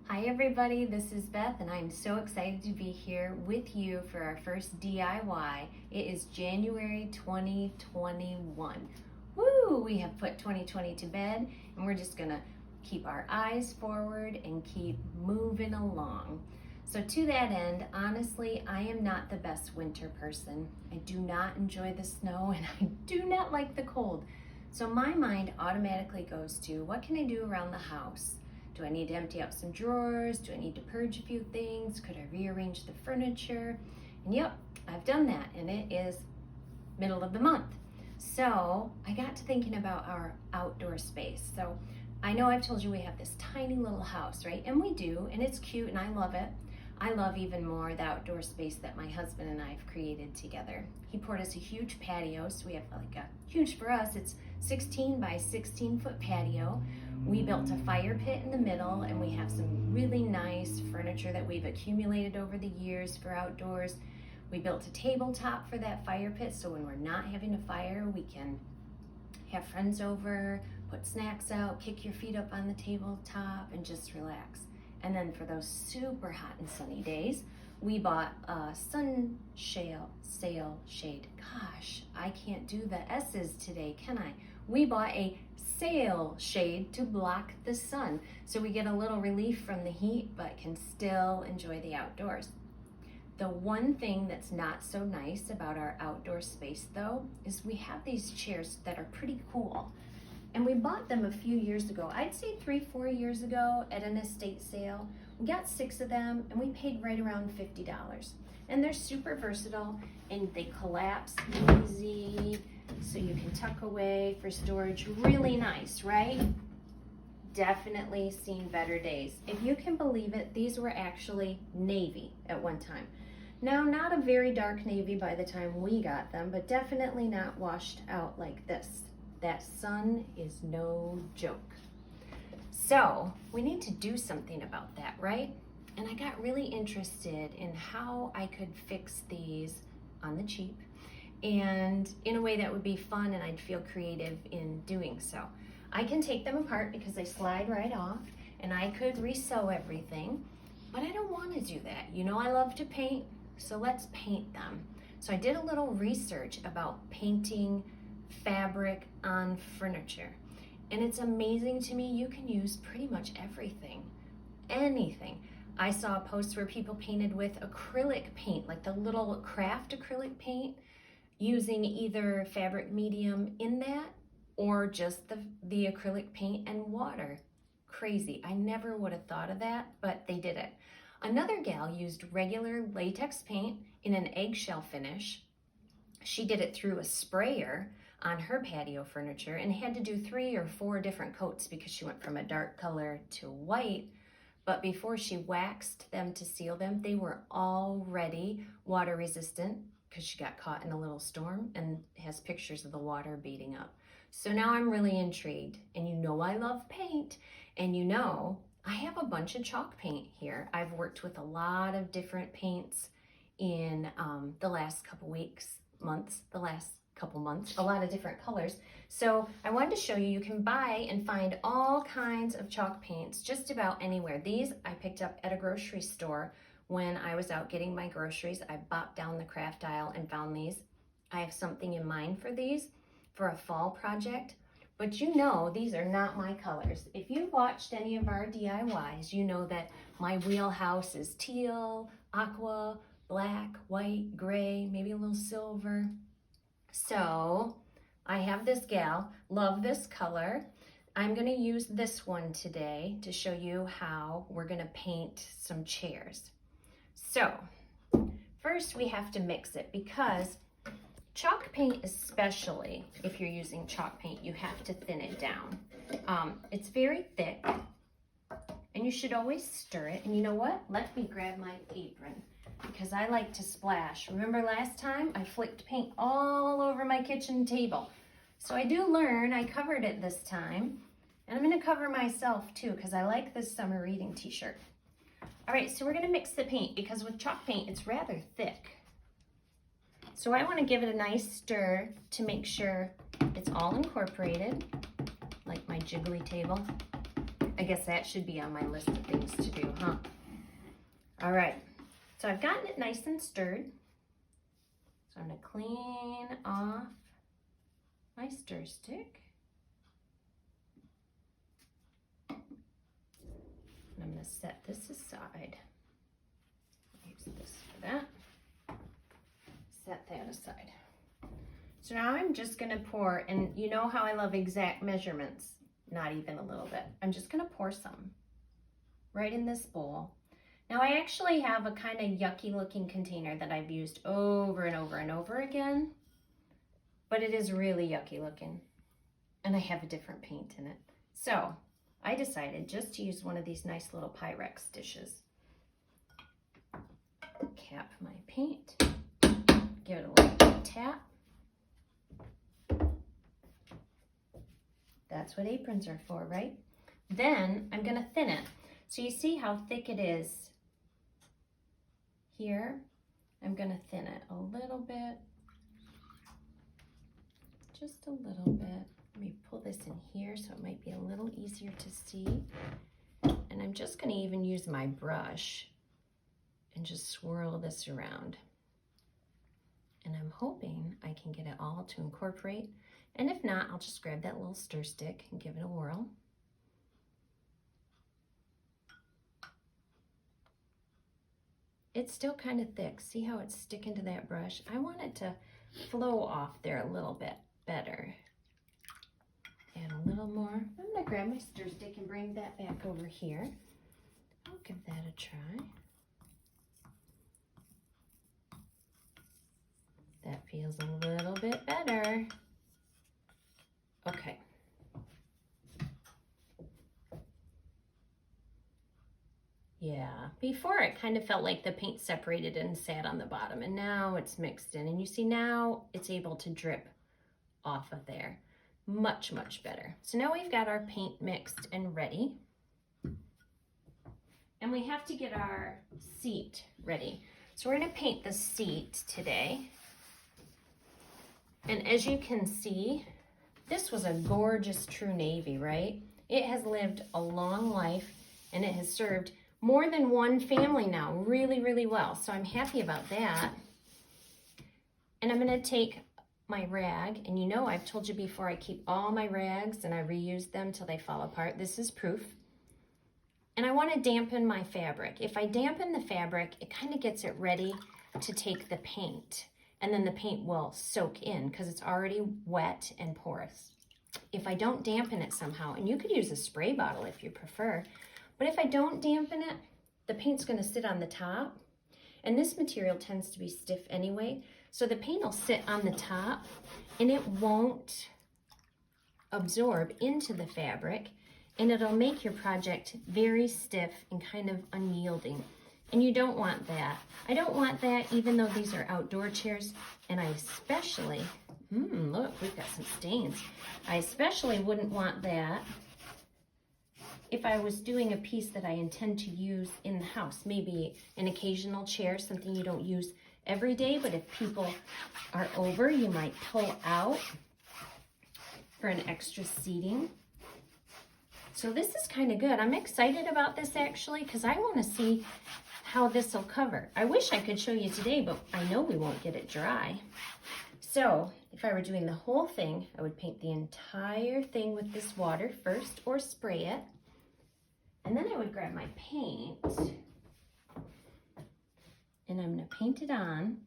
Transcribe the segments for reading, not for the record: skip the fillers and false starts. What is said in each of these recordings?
Hi everybody, this is Beth and I'm so excited to be here with you for our first DIY. It is January 2021. Woo! We have put 2020 to bed and we're just gonna keep our eyes forward and keep moving along. So to that end, honestly, I am not the best winter person. I do not enjoy the snow and I do not like the cold. So my mind automatically goes to, what can I do around the house? Do I need to empty out some drawers? Do I need to purge a few things? Could I rearrange the furniture? And yep, I've done that and it is middle of the month. So I got to thinking about our outdoor space. So I know I've told you we have this tiny little house, right? And we do, and it's cute and I love it. I love even more the outdoor space that my husband and I have created together. He poured us a huge patio, so we have like a huge, for us, it's 16 by 16 foot patio. We built a fire pit in the middle and we have some really nice furniture that we've accumulated over the years for outdoors. We built a tabletop for that fire pit, so when we're not having a fire, we can have friends over, put snacks out, kick your feet up on the tabletop and just relax. And then for those super hot and sunny days, we bought a sail shade. Gosh, I can't do the S's today, can I? We bought a sail shade to block the sun. So we get a little relief from the heat, but can still enjoy the outdoors. The one thing that's not so nice about our outdoor space though, is we have these chairs that are pretty cool. And we bought them a few years ago. I'd say 3-4 years ago at an estate sale. We got 6 of them and we paid right around $50. And they're super versatile and they collapse easy, so you can tuck away for storage. Really nice, right? Definitely seen better days. If you can believe it, these were actually navy at one time. Now, not a very dark navy by the time we got them, but definitely not washed out like this. That sun is no joke. So we need to do something about that, right? And I got really interested in how I could fix these on the cheap and in a way that would be fun and I'd feel creative in doing so. I can take them apart because they slide right off and I could resew everything, but I don't want to do that. You know I love to paint, so let's paint them. So I did a little research about painting fabric on furniture. And it's amazing to me, you can use pretty much everything, anything. I saw a post where people painted with acrylic paint, like the little craft acrylic paint, using either fabric medium in that or just the acrylic paint and water. Crazy, I never would have thought of that, but they did it. Another gal used regular latex paint in an eggshell finish. She did it through a sprayer on her patio furniture and had to do 3 or 4 different coats because she went from a dark color to white. But before she waxed them to seal them, they were already water resistant because she got caught in a little storm and has pictures of the water beating up. So now I'm really intrigued, and you know I love paint, and you know I have a bunch of chalk paint here. I've worked with a lot of different paints in the last couple weeks, months, a lot of different colors. So I wanted to show you, you can buy and find all kinds of chalk paints just about anywhere. These I picked up at a grocery store when I was out getting my groceries. I bopped down the craft aisle and found these. I have something in mind for these for a fall project, but you know these are not my colors. If you've watched any of our DIYs, you know that my wheelhouse is teal, aqua, black, white, gray, maybe a little silver. So I have this gal, love this color. I'm gonna use this one today to show you how we're gonna paint some chairs. So first we have to mix it because chalk paint, especially if you're using chalk paint, you have to thin it down. It's very thick and you should always stir it. And you know what? Let me grab my apron, because I like to splash. Remember last time I flicked paint all over my kitchen table. So I do learn, I covered it this time. And I'm gonna cover myself too, because I like this summer reading t-shirt. All right, so we're gonna mix the paint because with chalk paint, it's rather thick. So I wanna give it a nice stir to make sure it's all incorporated, like my jiggly table. I guess that should be on my list of things to do, huh? All right, so I've gotten it nice and stirred. So I'm gonna clean off my stir stick. And I'm gonna set this aside. Use this for that. Set that aside. So now I'm just gonna pour, and you know how I love exact measurements, not even a little bit. I'm just gonna pour some right in this bowl. Now I actually have a kind of yucky looking container that I've used over and over and over again, but it is really yucky looking, and I have a different paint in it. So I decided just to use one of these nice little Pyrex dishes. Cap my paint, give it a little tap. That's what aprons are for, right? Then I'm gonna thin it. So you see how thick it is here? I'm gonna thin it a little bit, just a little bit. Let me pull this in here so it might be a little easier to see. And I'm just gonna even use my brush and just swirl this around. And I'm hoping I can get it all to incorporate. And if not, I'll just grab that little stir stick and give it a whirl. It's still kind of thick. See how it's sticking to that brush? I want it to flow off there a little bit better. Add a little more. I'm gonna grab my stir stick and bring that back over here. I'll give that a try. That feels a little bit better. Okay. Yeah, before it kind of felt like the paint separated and sat on the bottom, and now it's mixed in, and you see now it's able to drip off of there. Much, much better. So now we've got our paint mixed and ready. And we have to get our seat ready. So we're gonna paint the seat today. And as you can see, this was a gorgeous true navy, right? It has lived a long life, and it has served more than one family now really, really well. So I'm happy about that. And I'm gonna take my rag, and you know I've told you before I keep all my rags and I reuse them till they fall apart. This is proof. And I wanna dampen my fabric. If I dampen the fabric, it kind of gets it ready to take the paint. And then the paint will soak in because it's already wet and porous. If I don't dampen it somehow, and you could use a spray bottle if you prefer, but if I don't dampen it, the paint's gonna sit on the top, and this material tends to be stiff anyway, so the paint will sit on the top and it won't absorb into the fabric, and it'll make your project very stiff and kind of unyielding. And you don't want that. I don't want that even though these are outdoor chairs, and I especially, look, we've got some stains. I especially wouldn't want that if I was doing a piece that I intend to use in the house, maybe an occasional chair, something you don't use every day, but if people are over, you might pull out for an extra seating. So this is kind of good. I'm excited about this actually because I want to see how this will cover. I wish I could show you today, but I know we won't get it dry. So if I were doing the whole thing, I would paint the entire thing with this water first or spray it. And then I would grab my paint and I'm gonna paint it on.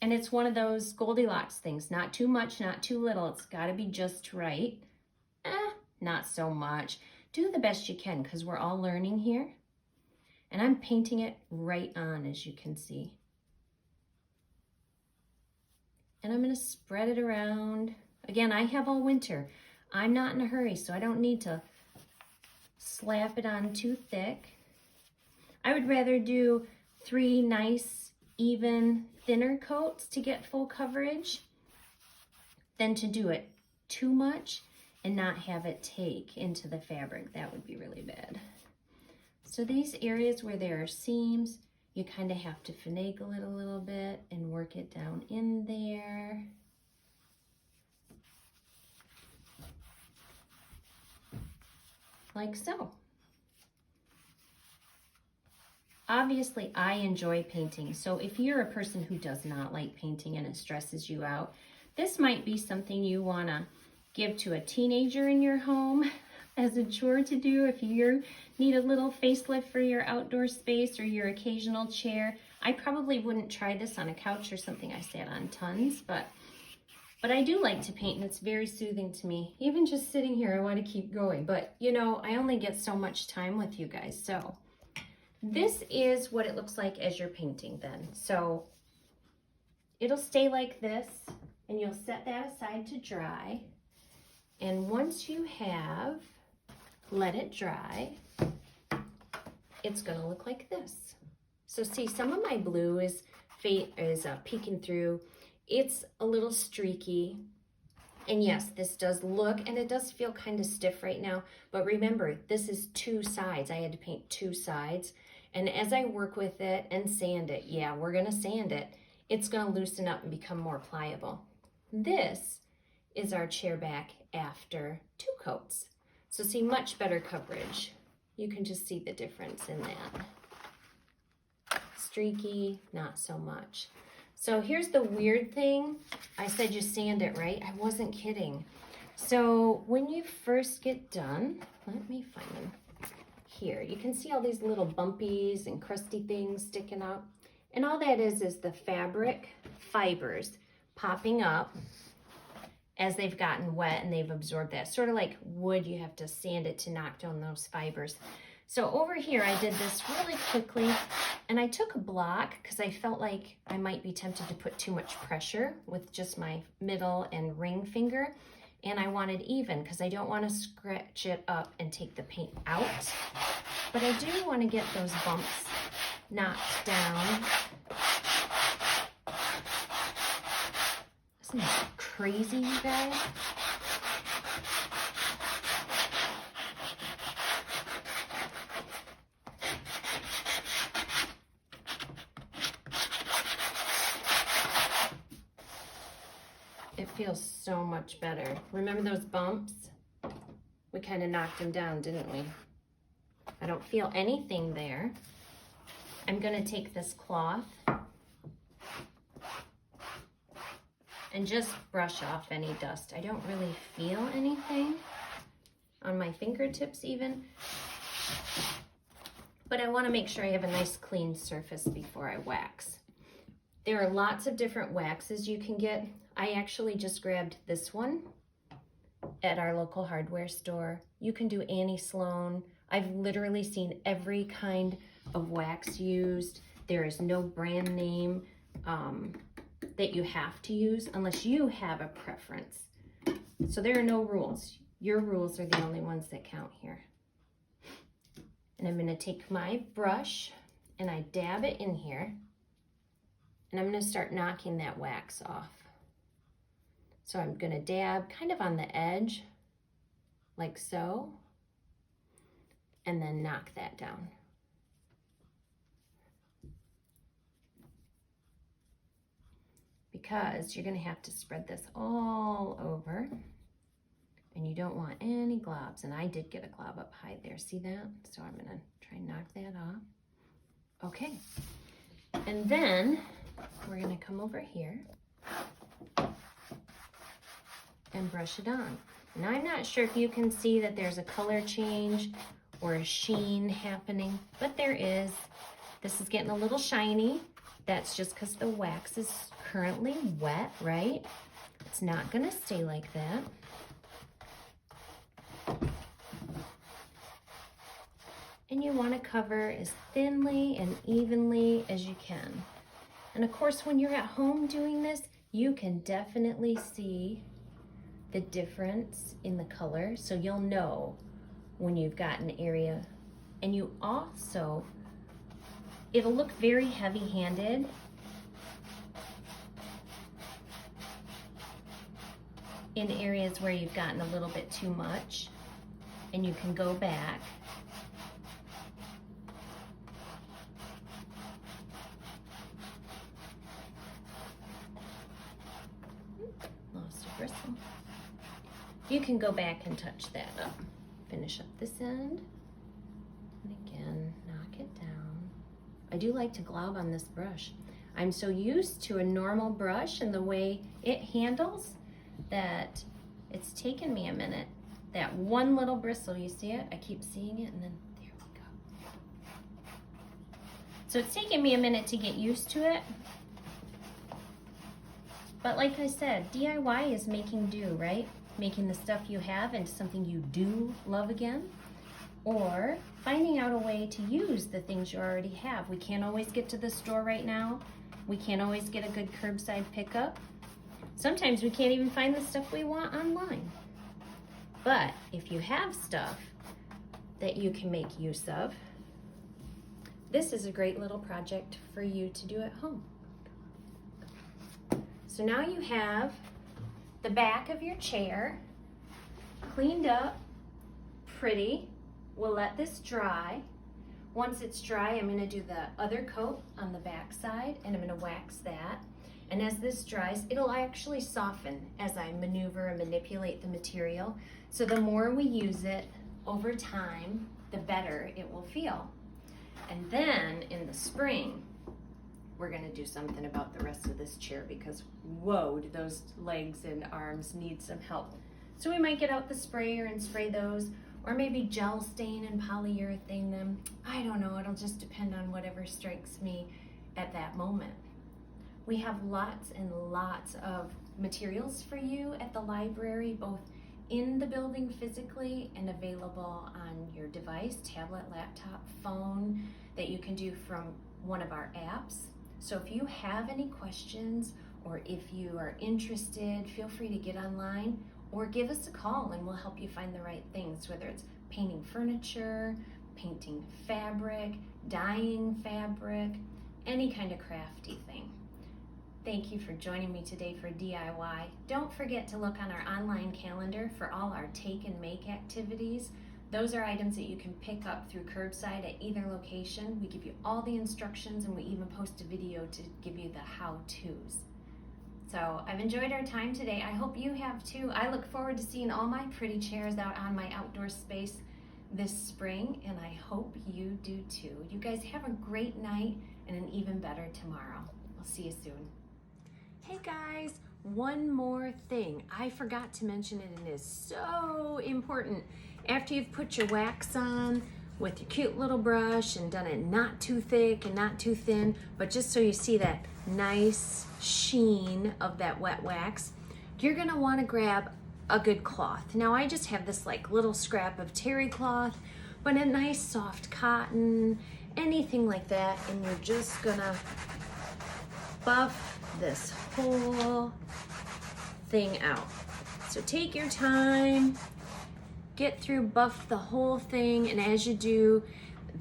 And it's one of those Goldilocks things, not too much, not too little. It's gotta be just right. Not so much. Do the best you can because we're all learning here. And I'm painting it right on, as you can see. And I'm gonna spread it around. Again, I have all winter. I'm not in a hurry, so I don't need to slap it on too thick. I would rather do 3 nice, even, thinner coats to get full coverage than to do it too much and not have it take into the fabric. That would be really bad. So these areas where there are seams, you kind of have to finagle it a little bit and work it down in there. like so. Obviously, I enjoy painting, so if you're a person who does not like painting and it stresses you out, this might be something you want to give to a teenager in your home as a chore to do if you need a little facelift for your outdoor space or your occasional chair. I probably wouldn't try this on a couch or something I sat on tons, but I do like to paint and it's very soothing to me. Even just sitting here, I want to keep going, but you know, I only get so much time with you guys, so this is what it looks like as you're painting then. So it'll stay like this and you'll set that aside to dry. And once you have let it dry, it's gonna look like this. So see, some of my blue is peeking through. It's a little streaky. And yes, this does look, and it does feel kind of stiff right now, but remember, this is two sides. I had to paint two sides. And as I work with it and sand it, yeah, we're gonna sand it, it's gonna loosen up and become more pliable. This is our chair back after 2 coats. So see, much better coverage. You can just see the difference in that. Streaky, not so much. So here's the weird thing. I said you sand it, right? I wasn't kidding. So when you first get done, let me find them. Here, you can see all these little bumpies and crusty things sticking up. And all that is the fabric fibers popping up as they've gotten wet and they've absorbed that. Sort of like wood, you have to sand it to knock down those fibers. So over here, I did this really quickly, and I took a block because I felt like I might be tempted to put too much pressure with just my middle and ring finger. And I wanted even because I don't want to scratch it up and take the paint out. But I do want to get those bumps knocked down. Isn't that crazy, you guys? It feels so much better. Remember those bumps? We kind of knocked them down, didn't we? I don't feel anything there. I'm going to take this cloth and just brush off any dust. I don't really feel anything on my fingertips even, but I want to make sure I have a nice clean surface before I wax. There are lots of different waxes you can get. I actually just grabbed this one at our local hardware store. You can do Annie Sloan. I've literally seen every kind of wax used. There is no brand name that you have to use unless you have a preference. So there are no rules. Your rules are the only ones that count here. And I'm gonna take my brush and I dab it in here, and I'm gonna start knocking that wax off. So I'm gonna dab kind of on the edge, like so, and then knock that down. Because you're gonna have to spread this all over, and you don't want any globs. And I did get a glob up high there, see that? So I'm gonna try and knock that off. Okay, and then we're gonna come over here and brush it on. And I'm not sure if you can see that there's a color change or a sheen happening, but there is. This is getting a little shiny. That's just because the wax is currently wet, right? It's not gonna stay like that. And you wanna cover as thinly and evenly as you can. And of course, when you're at home doing this, you can definitely see the difference in the color, so you'll know when you've got an area. And you also, it'll look very heavy-handed in areas where you've gotten a little bit too much, and you can go back lost a bristle. You can go back and touch that up if finish up this end. And again, knock it down. I do like to glob on this brush. I'm so used to a normal brush and the way it handles that it's taken me a minute. That one little bristle, you see it? I keep seeing it, and then there we go. So it's taken me a minute to get used to it. But like I said, DIY is making do, right? Making the stuff you have into something you do love again, or finding out a way to use the things you already have. We can't always get to the store right now. We can't always get a good curbside pickup. Sometimes we can't even find the stuff we want online. But if you have stuff that you can make use of, this is a great little project for you to do at home. So now you have the back of your chair cleaned up, pretty. We'll let this dry. Once it's dry, I'm gonna do the other coat on the back side, and I'm gonna wax that. And as this dries, it'll actually soften as I maneuver and manipulate the material. So the more we use it over time, the better it will feel. And then in the spring, we're gonna do something about the rest of this chair because whoa, do those legs and arms need some help. So we might get out the sprayer and spray those, or maybe gel stain and polyurethane them. I don't know, it'll just depend on whatever strikes me at that moment. We have lots and lots of materials for you at the library, both in the building physically and available on your device, tablet, laptop, phone, that you can do from one of our apps. So if you have any questions or if you are interested, feel free to get online or give us a call and we'll help you find the right things, whether it's painting furniture, painting fabric, dyeing fabric, any kind of crafty thing. Thank you for joining me today for DIY. Don't forget to look on our online calendar for all our take and make activities. Those are items that you can pick up through curbside at either location. We give you all the instructions and we even post a video to give you the how-tos. So I've enjoyed our time today. I hope you have too. I look forward to seeing all my pretty chairs out on my outdoor space this spring, and I hope you do too. You guys have a great night and an even better tomorrow. I'll see you soon. Hey guys, one more thing. I forgot to mention it and it is so important. After you've put your wax on with your cute little brush and done it not too thick and not too thin, but just so you see that nice sheen of that wet wax, you're gonna wanna grab a good cloth. Now I just have this like little scrap of terry cloth, but a nice soft cotton, anything like that, and you're just gonna buff this whole thing out. So take your time, get through, buff the whole thing, and as you do,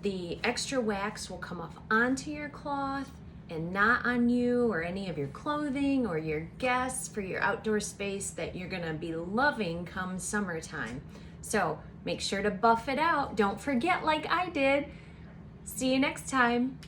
the extra wax will come off onto your cloth and not on you or any of your clothing or your guests for your outdoor space that you're gonna be loving come summertime. So make sure to buff it out. Don't forget like I did. See you next time.